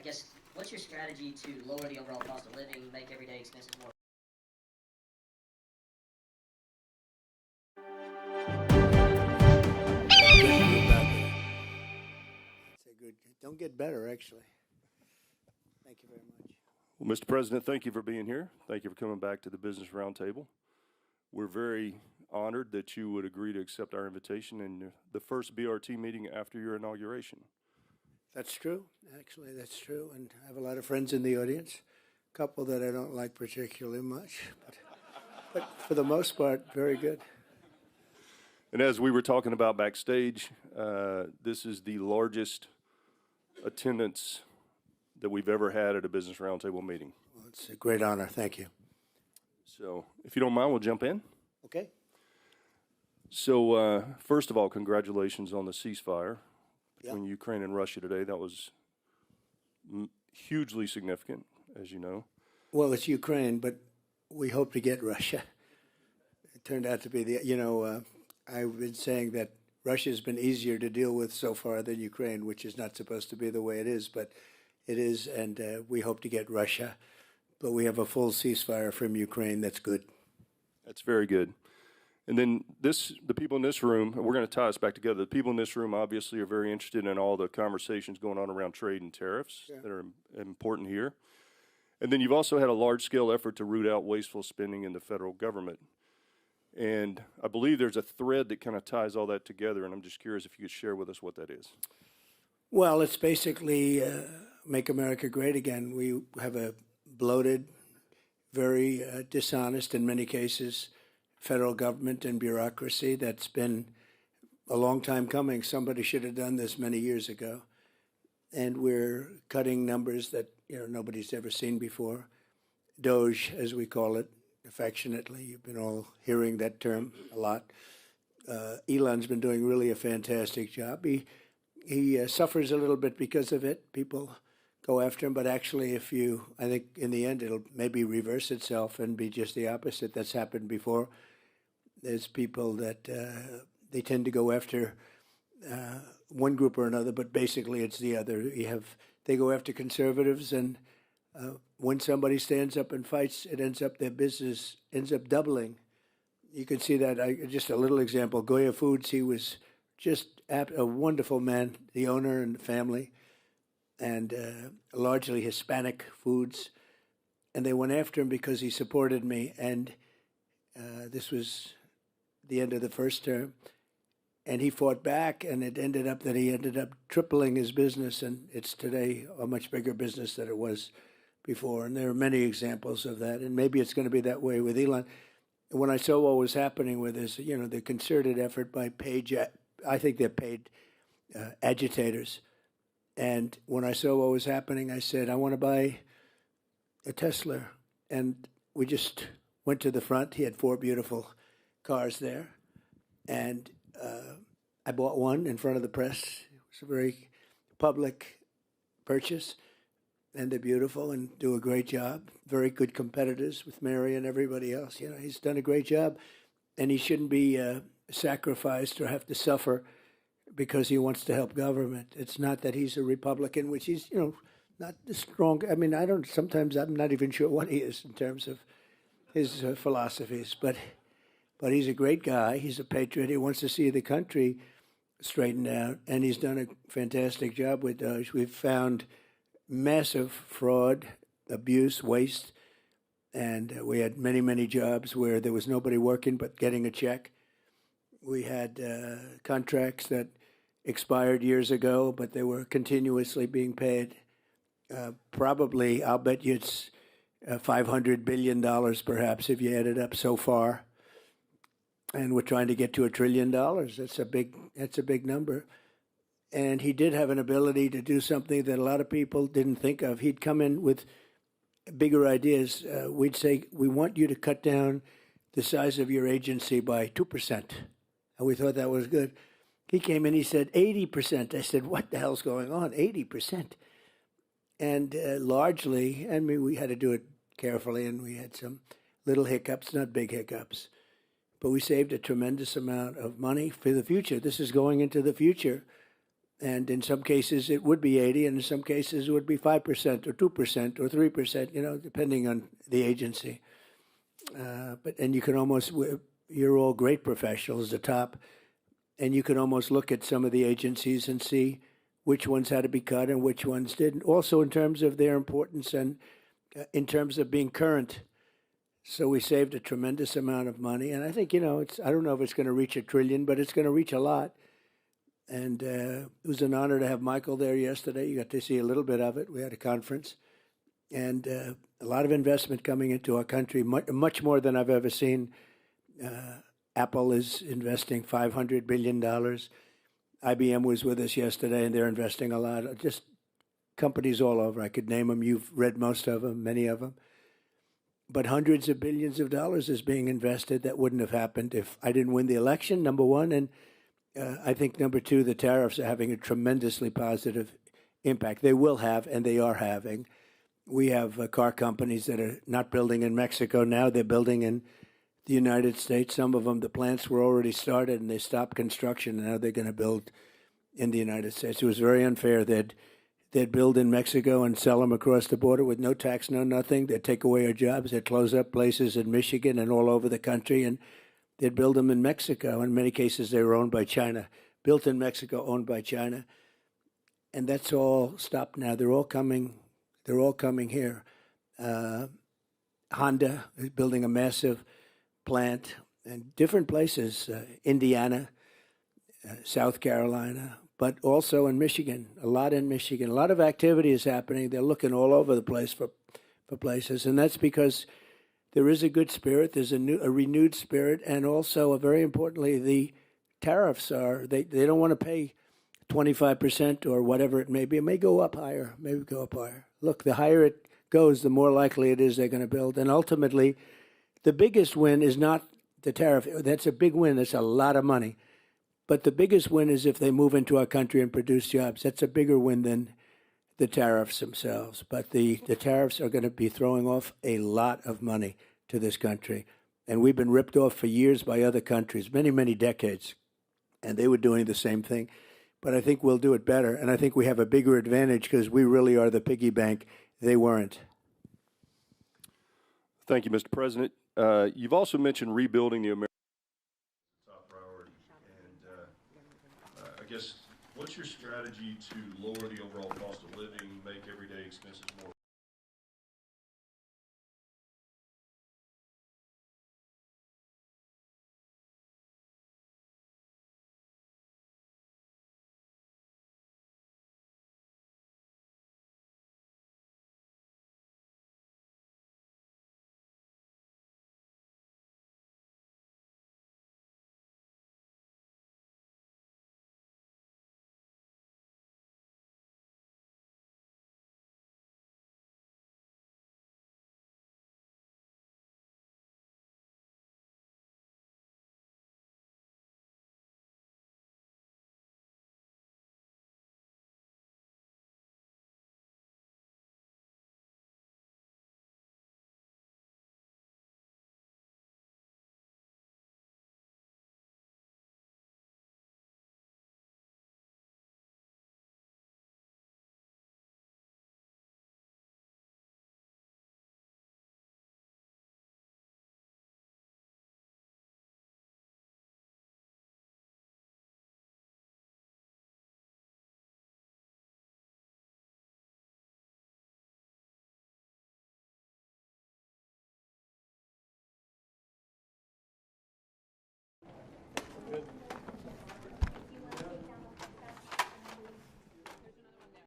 I guess, what's your strategy to lower the overall cost of living, make everyday expenses more? That's a good. Don't get better, actually. Thank you very much. Well, Mr. President, thank you for being here. Thank you for coming back to the Business Roundtable. We're very honored that you would agree to accept our invitation in the first BRT meeting after your inauguration. That's true. Actually, that's true. And I have a lot of friends in the audience, a couple that I don't like particularly much, but for the most part, very good. And as we were talking about backstage, this is the largest attendance that we've ever had at a Business Roundtable meeting. Well, it's a great honor. Thank you. So if you don't mind, we'll jump in. Okay. So first of all, congratulations on the ceasefire between Ukraine and Russia today. That was hugely significant, as you know. Well, it's Ukraine, but we hope to get Russia. It turned out to be I've been saying that Russia's been easier to deal with so far than Ukraine, which is not supposed to be the way it is, but it is, and we hope to get Russia. But we have a full ceasefire from Ukraine. That's good. That's very good. And then the people in this room, we're going to tie us back together. The people in this room obviously are very interested in all the conversations going on around trade and tariffs that are important here. And then you've also had a large-scale effort to root out wasteful spending in the federal government. And I believe there's a thread that kind of ties all that together, and I'm just curious if you could share with us what that is. Well, it's basically make America great again. We have a bloated, very dishonest in many cases, federal government and bureaucracy that's been a long time coming. Somebody should have done this many years ago. And we're cutting numbers that nobody's ever seen before. Doge, as we call it, affectionately. You've been all hearing that term a lot. Elon's been doing really a fantastic job. He suffers a little bit because of it. People go after him, but actually I think in the end it'll maybe reverse itself and be just the opposite that's happened before. There's people that they tend to go after one group or another, but basically it's the other. They go after conservatives, and when somebody stands up and fights, their business ends up doubling. You can see that. Just a little example, Goya Foods, he was just a wonderful man, the owner and the family, and largely Hispanic foods. And they went after him because he supported me, and this was the end of the first term. And he fought back, and it ended up that he ended up tripling his business, and it's today a much bigger business than it was before. And there are many examples of that, and maybe it's going to be that way with Elon. When I saw what was happening with this, the concerted effort by I think they're paid agitators. And when I saw what was happening, I said, I want to buy a Tesla. And we just went to the front. He had 4 beautiful cars there. And I bought one in front of the press. It was a very public purchase. And they're beautiful and do a great job. Very good competitors with Mary and everybody else. He's done a great job. And he shouldn't be sacrificed or have to suffer because he wants to help government. It's not that he's a Republican, which he's, not the strong. I mean, sometimes I'm not even sure what he is in terms of his philosophies. But he's a great guy. He's a patriot. He wants to see the country straightened out. And he's done a fantastic job with Doge. We've found massive fraud, abuse, waste. And we had many, many jobs where there was nobody working but getting a check. We had contracts that expired years ago, but they were continuously being paid. Probably, I'll bet you it's $500 billion perhaps if you add it up so far. And we're trying to get to $1 trillion. That's a big number. And he did have an ability to do something that a lot of people didn't think of. He'd come in with bigger ideas. We'd say, we want you to cut down the size of your agency by 2%. And we thought that was good. He came in, he said 80%. I said, what the hell's going on? 80%. And largely, we had to do it carefully, and we had some little hiccups, not big hiccups. But we saved a tremendous amount of money for the future. This is going into the future. And in some cases, it would be 80, and in some cases, it would be 5% or 2% or 3%, depending on the agency. And you can almost, you're all great professionals, the top, and you can almost look at some of the agencies and see which ones had to be cut and which ones didn't. Also, in terms of their importance and in terms of being current. So we saved a tremendous amount of money. And I think, I don't know if it's going to reach $1 trillion, but it's going to reach a lot. And it was an honor to have Michael there yesterday. You got to see a little bit of it. We had a conference. And a lot of investment coming into our country, much more than I've ever seen. Apple is investing $500 billion. IBM was with us yesterday, and they're investing a lot. Just companies all over. I could name them. You've read most of them, many of them. But hundreds of billions of dollars is being invested. That wouldn't have happened if I didn't win the election, number one. And I think, number two, the tariffs are having a tremendously positive impact. They will have, and they are having. We have car companies that are not building in Mexico now. They're building in the United States. Some of them, the plants were already started, and they stopped construction, and now they're going to build in the United States. It was very unfair. They'd build in Mexico and sell them across the border with no tax, no nothing. They'd take away our jobs. They'd close up places in Michigan and all over the country, and they'd build them in Mexico. In many cases, they were owned by China. Built in Mexico, owned by China. And that's all stopped now. They're all coming here. Honda is building a massive plant in different places, Indiana, South Carolina, but also in Michigan, a lot in Michigan. A lot of activity is happening. They're looking all over the place for places, and that's because there is a good spirit. There's a renewed spirit, and also, very importantly, the tariffs are, they don't want to pay 25% or whatever it may be. It may go up higher, maybe go up higher. Look, the higher it goes, the more likely it is they're going to build. And ultimately, the biggest win is not the tariff. That's a big win. That's a lot of money. But the biggest win is if they move into our country and produce jobs. That's a bigger win than the tariffs themselves. But the tariffs are going to be throwing off a lot of money to this country. And we've been ripped off for years by other countries, many, many decades. And they were doing the same thing. But I think we'll do it better. And I think we have a bigger advantage because we really are the piggy bank. They weren't. Thank you, Mr. President. You've also mentioned rebuilding the American top priority. And I guess, what's your strategy to lower the overall cost of living, make everyday expenses